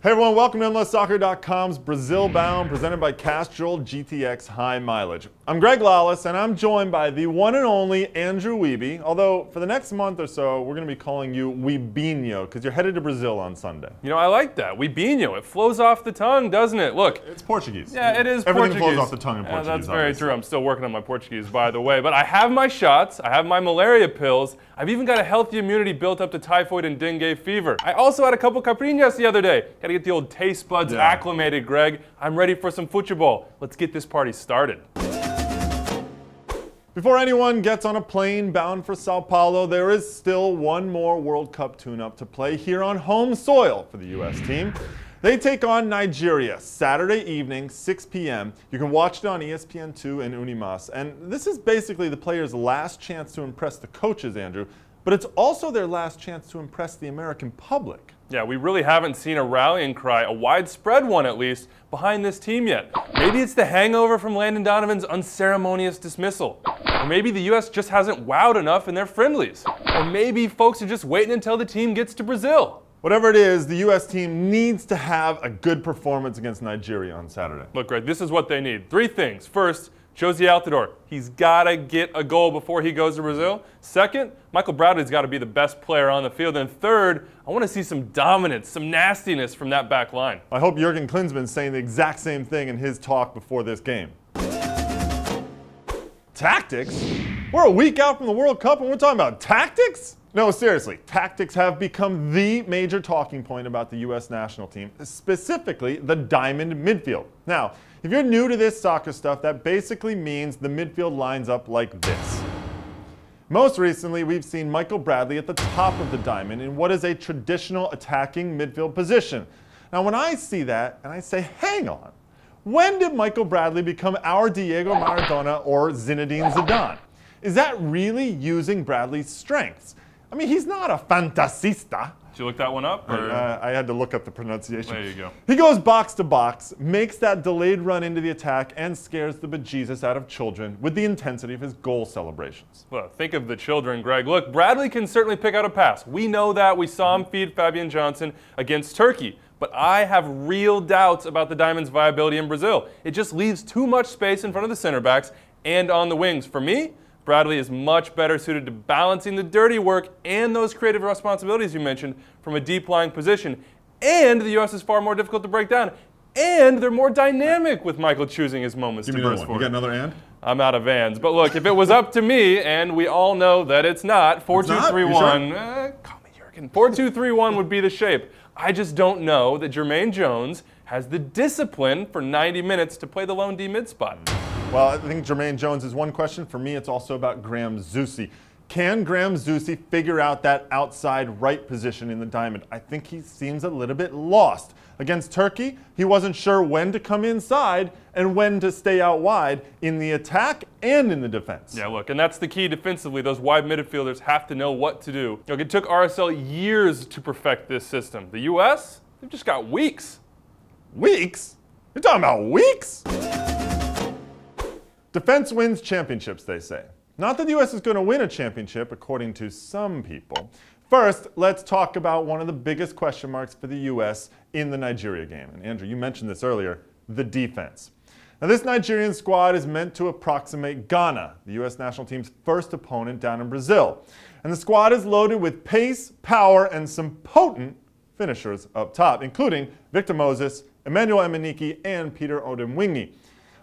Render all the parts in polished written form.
Hey everyone, welcome to MLSsoccer.com's Brazil Bound, presented by Castrol GTX High Mileage. I'm Greg Lawless, and I'm joined by the one and only Andrew Wiebe, although for the next month or so, we're going to be calling you Wiebinho, because you're headed to Brazil on Sunday. You know, I like that. Wiebinho. It flows off the tongue, doesn't it? Look. It's Portuguese. Yeah, it is Everything Portuguese. flows off the tongue in Portuguese, that's very obviously. true. I'm still working on my Portuguese, by the way. But I have my shots. I have my malaria pills. I've even got a healthy immunity built up to typhoid and dengue fever. I also had a couple caipirinhas the other day. Got to get the old taste buds acclimated, Greg. I'm ready for some football. Let's get this party started. Before anyone gets on a plane bound for Sao Paulo, there is still one more World Cup tune-up to play here on home soil for the U.S. team. They take on Nigeria Saturday evening, 6 p.m. You can watch it on ESPN2 and Unimas. And this is basically the players' last chance to impress the coaches, Andrew, but it's also their last chance to impress the American public. Yeah, we really haven't seen a rallying cry, a widespread one at least, behind this team yet. Maybe it's the hangover from Landon Donovan's unceremonious dismissal. Or maybe the U.S. just hasn't wowed enough in their friendlies. Or maybe folks are just waiting until the team gets to Brazil. Whatever it is, the U.S. team needs to have a good performance against Nigeria on Saturday. Look, Greg, this is what they need. Three things. First, Josie Altidore. He's got to get a goal before he goes to Brazil. Second, Michael Bradley's got to be the best player on the field. And third, I want to see some dominance, some nastiness from that back line. I hope Jurgen Klinsmann's saying the exact same thing in his talk before this game. Tactics? We're a week out from the World Cup and we're talking about tactics? No, seriously, tactics have become the major talking point about the U.S. national team, specifically the diamond midfield. Now, if you're new to this soccer stuff, that basically means the midfield lines up like this. Most recently, we've seen Michael Bradley at the top of the diamond in what is a traditional attacking midfield position. Now, when I see that and I say, hang on, when did Michael Bradley become our Diego Maradona or Zinedine Zidane? Is that really using Bradley's strengths? I mean, he's not a fantasista. Did you look that one up? I had to look up the pronunciation. There you go. He goes box to box, makes that delayed run into the attack, and scares the bejesus out of children with the intensity of his goal celebrations. Well, think of the children, Greg. Look, Bradley can certainly pick out a pass. We know that. We saw him feed Fabian Johnson against Turkey. But I have real doubts about the Diamond's viability in Brazil. It just leaves too much space in front of the center backs and on the wings. For me, Bradley is much better suited to balancing the dirty work and those creative responsibilities you mentioned from a deep-lying position. And the U.S. is far more difficult to break down. And they're more dynamic with Michael choosing his moments to burst forward. You got another and? I'm out of ands. But look, if it was up to me, and we all know that it's not, 4-2-3-1. Call me Jurgen. 4-2-3-1 would be the shape. I just don't know that Jermaine Jones has the discipline for 90 minutes to play the lone D mid spot. Well, I think Jermaine Jones is one question. For me, it's also about Graham Zusi. Can Graham Zusi figure out that outside right position in the diamond? I think he seems a little bit lost. Against Turkey, he wasn't sure when to come inside and when to stay out wide in the attack and in the defense. Yeah, look, and that's the key defensively. Those wide midfielders have to know what to do. Look, it took RSL years to perfect this system. The U.S., they've just got weeks. Weeks? You're talking about weeks? Defense wins championships, they say. Not that the U.S. is going to win a championship, according to some people. First, let's talk about one of the biggest question marks for the U.S. in the Nigeria game. And Andrew, you mentioned this earlier, the defense. Now, this Nigerian squad is meant to approximate Ghana, the U.S. national team's first opponent down in Brazil. And the squad is loaded with pace, power, and some potent finishers up top, including Victor Moses, Emmanuel Emenike, and Peter Odemwingie.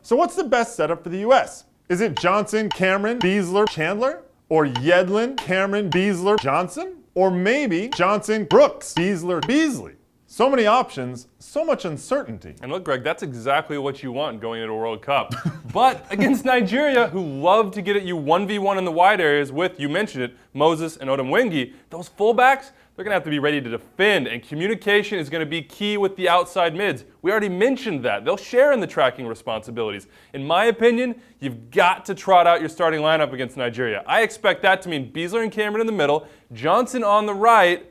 So what's the best setup for the U.S.? Is it Johnson, Cameron, Beasler, Chandler? Or Yedlin, Cameron, Beasler, Johnson? Or maybe Johnson, Brooks, Beasler, Beasley? So many options, so much uncertainty. And look, Greg, that's exactly what you want going into a World Cup. But against Nigeria, who love to get at you 1v1 in the wide areas with, you mentioned it, Moses and Odemwingie, those fullbacks, they're going to have to be ready to defend, and communication is going to be key with the outside mids. We already mentioned that. They'll share in the tracking responsibilities. In my opinion, you've got to trot out your starting lineup against Nigeria. I expect that to mean Beasler and Cameron in the middle, Johnson on the right,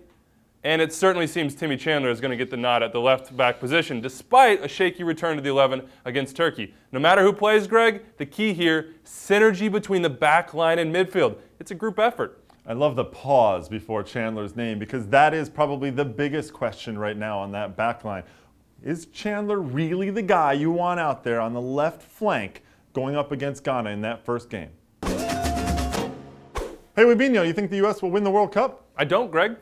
and it certainly seems Timmy Chandler is going to get the nod at the left back position, despite a shaky return to the 11 against Turkey. No matter who plays, Greg, the key here, synergy between the back line and midfield. It's a group effort. I love the pause before Chandler's name because that is probably the biggest question right now on that back line. Is Chandler really the guy you want out there on the left flank going up against Ghana in that first game? Hey, Webinho, you think the U.S. will win the World Cup? I don't, Greg.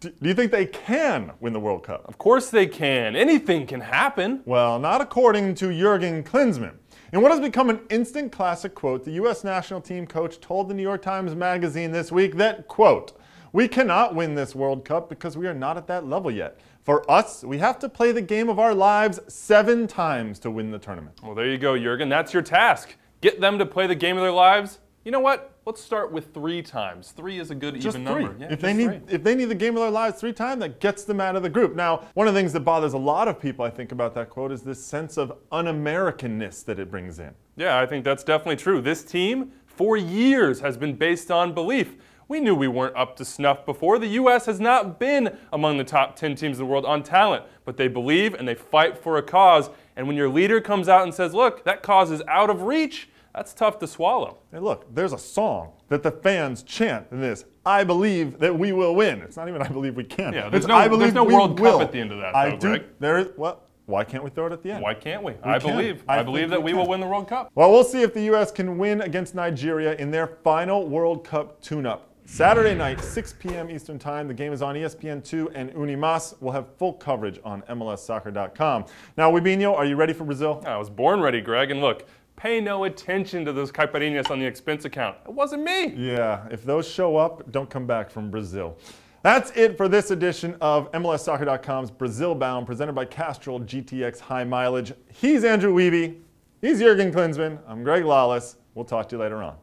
Do you think they can win the World Cup? Of course they can. Anything can happen. Well, not according to Jurgen Klopp. In what has become an instant classic quote, the U.S. national team coach told the New York Times Magazine this week that, quote, "We cannot win this World Cup because we are not at that level yet. For us, we have to play the game of our lives 7 times to win the tournament." Well, there you go, Jurgen. That's your task. Get them to play the game of their lives. You know what? Let's start with 3 times. 3 is a good even number. Yeah, if they need the game of their lives 3 times, that gets them out of the group. Now, one of the things that bothers a lot of people, I think, about that quote is this sense of un-Americanness that it brings in. Yeah, I think that's definitely true. This team, for years, has been based on belief. We knew we weren't up to snuff before. The U.S. has not been among the top 10 teams in the world on talent, but they believe and they fight for a cause. And when your leader comes out and says, look, that cause is out of reach, that's tough to swallow. Hey, look, there's a song that the fans chant in this. I believe that we will win. It's not even I believe we can. Yeah, there's no World Cup at the end of that, though, Greg. There is, well, why can't we throw it at the end? Why can't we? I believe that we will win the World Cup. Well, we'll see if the U.S. can win against Nigeria in their final World Cup tune-up. Saturday night, 6 p.m. Eastern Time. The game is on ESPN2 and Unimas. We'll have full coverage on MLSsoccer.com. Now, Webinho, are you ready for Brazil? I was born ready, Greg, and look, pay no attention to those caipirinhas on the expense account. It wasn't me. Yeah, if those show up, don't come back from Brazil. That's it for this edition of MLSsoccer.com's Brazil Bound, presented by Castrol GTX High Mileage. He's Andrew Wiebe. He's Jurgen Klinsmann. I'm Greg Lawless. We'll talk to you later on.